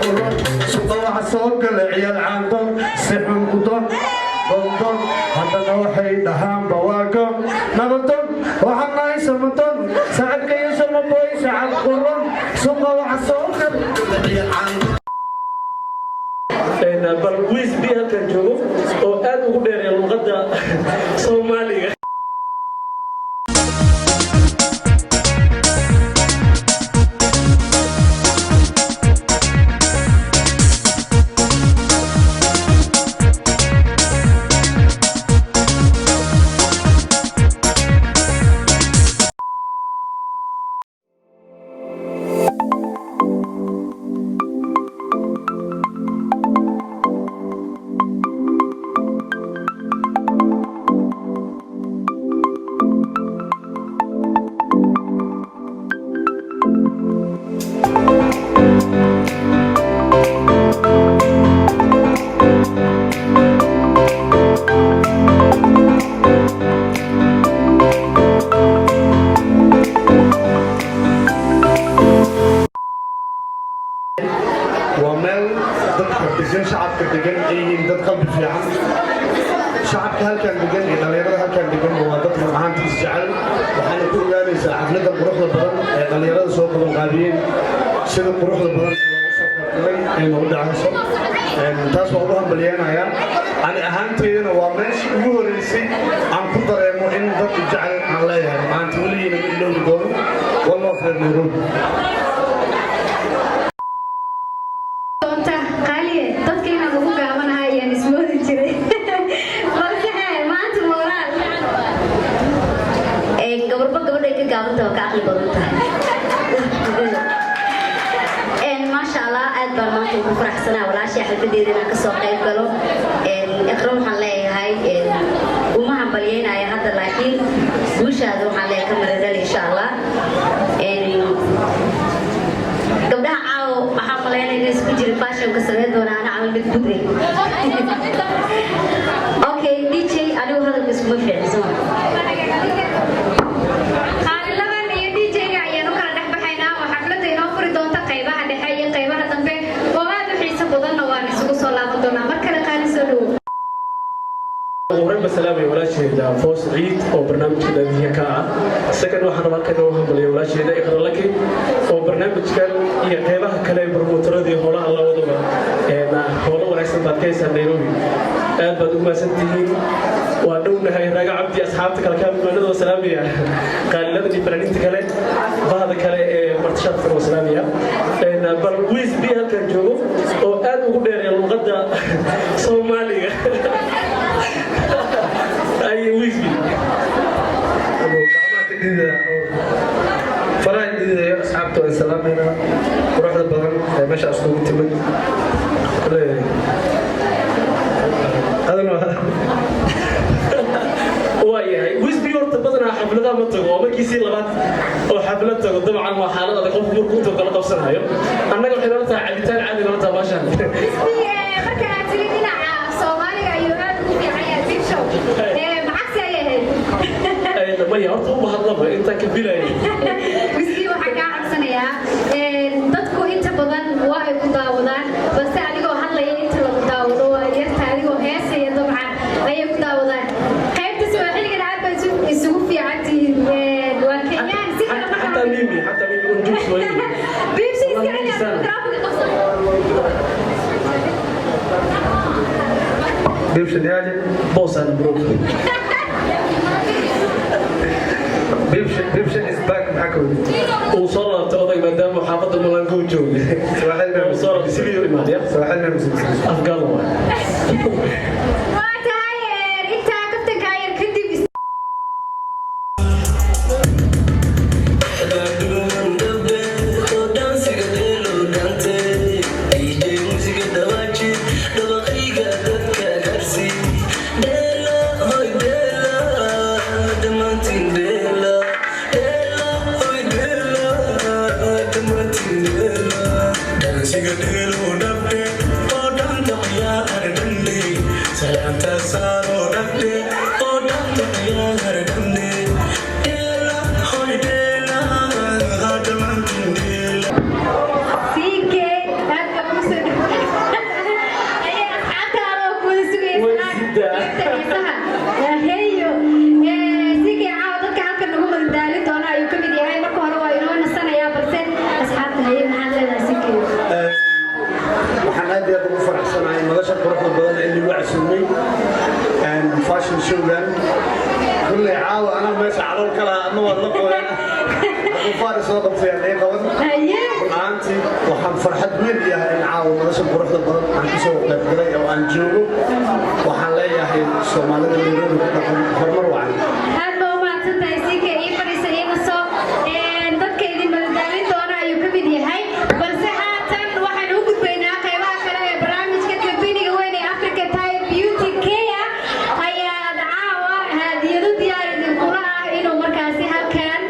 قرن سوق عصوق العيال عندهم سحن قدر ضمضم هذا نوحي دهان بواقم نبضم وحنا يسمطم سعد كي يسمى بوي سعد قرن سوق عصوق العيال عندهم bal wiis bi halkan joogo oo aad ugu dheereeya luqadda Soomaaliga شعبك هل كان بجن دليرة هل كان بجن وضد معاهم تسجعل وحنا كل جالي ساعة حفلة بروح للبلد دليرة سوق الغابين سيد بروح للبلد الموضوع عشان تاس موضوعهم بليانا يا أنا أهمتين ومش موريسي عم قدر إن ضد جعل عليها ما أنت ولي اللي يقول والله خير نقول ما شاء الله أدبر ما تكون فرح سنة ولا شيء حتى دينا كسوق يقولوا إكرام حلاه هاي وما هم بليين هاي هذا لكن وش هذا حلاه كمرة إن شاء الله قبلها عاو حفلين الناس بيجي الفاشن كسرت وأنا عامل بالبدري أوكي دي شيء أنا هذا بس مفيد زمان سلامي ولا شيء ده فوز عيد أو برنامج كذا هي كا سكن واحد ما كده وهم بلي ولا شيء ده إقرأ لك أو برنامج كان يقيمه كلام برموتردي هلا الله وضبه ما هلا ورئيس البركيس نيروبي بدو ما سنتين وأنو هاي رجع عبدي أصحابك الكلام من هذا سلامي قال لنا دي فنانين تكلم بعض كلام مرتشات في سلامي إن برويز بيها كان جوه أو أنا أقول اللغة Soomaaliga أي ويزبي فرح إذا أصحابته السلام هنا روح البلد ماشي أسلوب تمن هذا ما وايه ويزبي ورتبطنا حفلة ما تقوى ما كيسي لبات أو حفلة تقوى طبعا ما حالة هذا قف مركوت وقال قفصنا هايو أنا قلت حنا عدتان عادي ما تباشر ما يعرفوا بهاللبة أنت كبيرة. مسكين وحكى عن سنة dadku inta badan waa ay ku daawadaan balse adigoo hadlaya inta lagu daawado waa yarta adigoo heesaya dabcan ayay ku daawadaan qaybta Soomaaliga aad bay isugu fiicantiin waa Kenyaan si kala ma حتى ميمي ونجوم شوي بيمشي يسكعنا بيمشي نياجي بوس أنا بروك بيمشي is back معكم وصلنا تقضي مدام محافظة الملانقو جوي صراحة وصلنا بسيليو إيمانيا صراحة أفقال Así que, madasha quruxda badan ee lagu casuumay fashion showgan kulley caawa anaa meesha calool kala adna waad la qoyan faari soo qabtayaan ay qaban maantii waxaan farxad weyn yahay in caawa madasha quruxda badan aan ku soo qaybgalay oo aan joogo waxaan leeyahay soomaalida Nairobi ku dhaqan horumar wacan aad baa u mahadsantahay sika ii fadhiisa iina soo dadka idin madadaalin doona ayuu ka mid yahay balse haatan waxaan u gudbaynaa qaybaha kale ee barnaamijka kambiniga weyn ee Africa Thai Beauty Care ayaad caawa hadiyado diyaar idinkula ah inuu markaasi halkan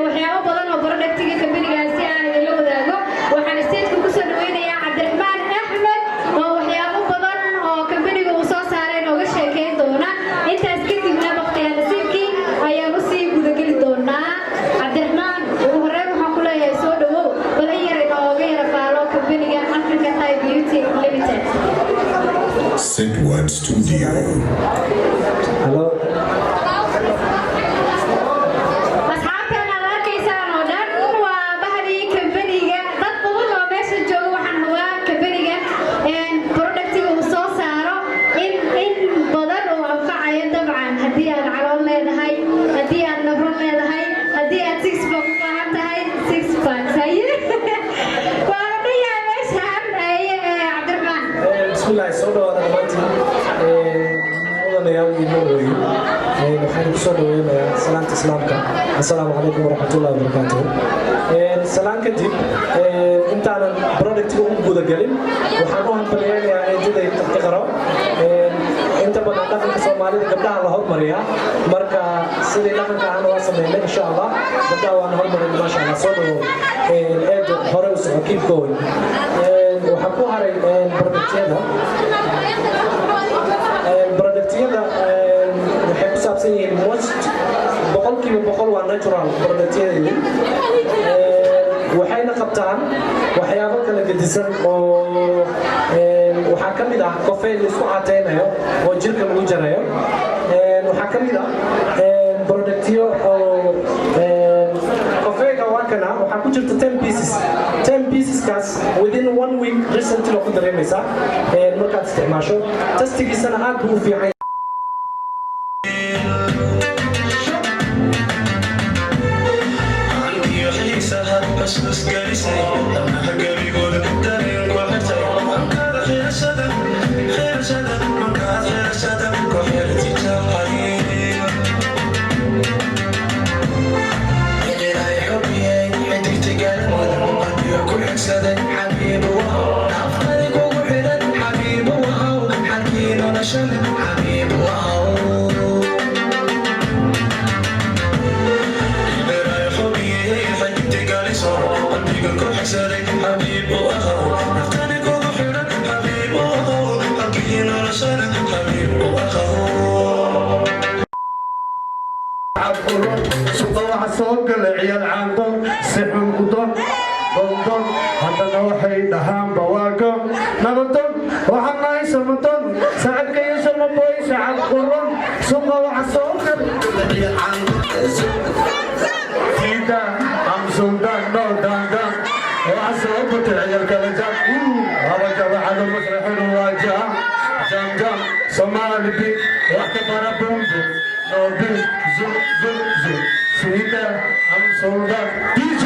waxyaabo badan oo productiga kambinigaasi ah idinla wadaago waxaan stage ku soo dhaweynayaa Cabdiraxmaan Axmed oo waxyaabo badan oo kambiniga uu soo saaray nooga sheekeyn doona intaas kadibna waqtiga nasiibkii ayaan u sii gudageli doonaa Cabdiraxmaan ugu horreyn waxaan ku leeyahay soo dhawow bal in yar inooga yara faalo kambiniga Africa Thai Beauty Limited Set One Studio. Hello. asxaabtan aad arkaysaan oo dhan waa bahdii kambaniga dad badan oo meesha jooga waxaan hubaa kambaniga productiga uu soo saaro in badan oo anfacaya dabcan haddii aad calool leedahay haddii aad nabro leedahay haddii aad six pack u baahan tahay six pack haye waa la dhiyaa meeshaan Cabdiraxmaan bismillaah soo dhawaada dhammaantiin mudanayaal iyo marweyn waxaan ku soo dhaweynayaa salaanta islaamka assalaamu calaykum waraxmatullaahi wabarakaatuh salaan kadib intaanan productiga u gudagelin waxaan u hambaliyeynayaa eedaday iqro inta badan dhaqanka soomaalida gabdhaha la hormariyaa marka sidii dhaqanka aan waa sameynay insha allah gabdhaha waan hormarin maasha allah soo dhawow eedo hore u soco kiibkooy waxaan ku haray productyada waxay ku saabsan yihiin most boqolkiiba boqol waa natural productyada waxayna qabtaan waxyaabo kala gedisan oo waxaa ka mid ah kofey la isku cateynayo oo jirka lagu jarayo waxaa ka mid ah productyo oo kofeyga waa kana waxaa ku jirta 10 pieces 10 pieceskaas within 1 week recently loo ku dareemaysaa markaad isticmaasho tastigiisana aad buu u fiican عيال عندهم سحن قدام ضمضم حتى نوحي دهام بواقم نبضم وحنا يسمطم سعد كيس المبوي سعد قرم سوق وحصوك عيال عندهم سيدا عم سلطان نو دانجان وحصوك عيال كالجان هذا جبع على مسرح الواجهة جام جام سمالي بي واحتفر بومبو نو بي زو زو زو سيدا عم سلطان DJ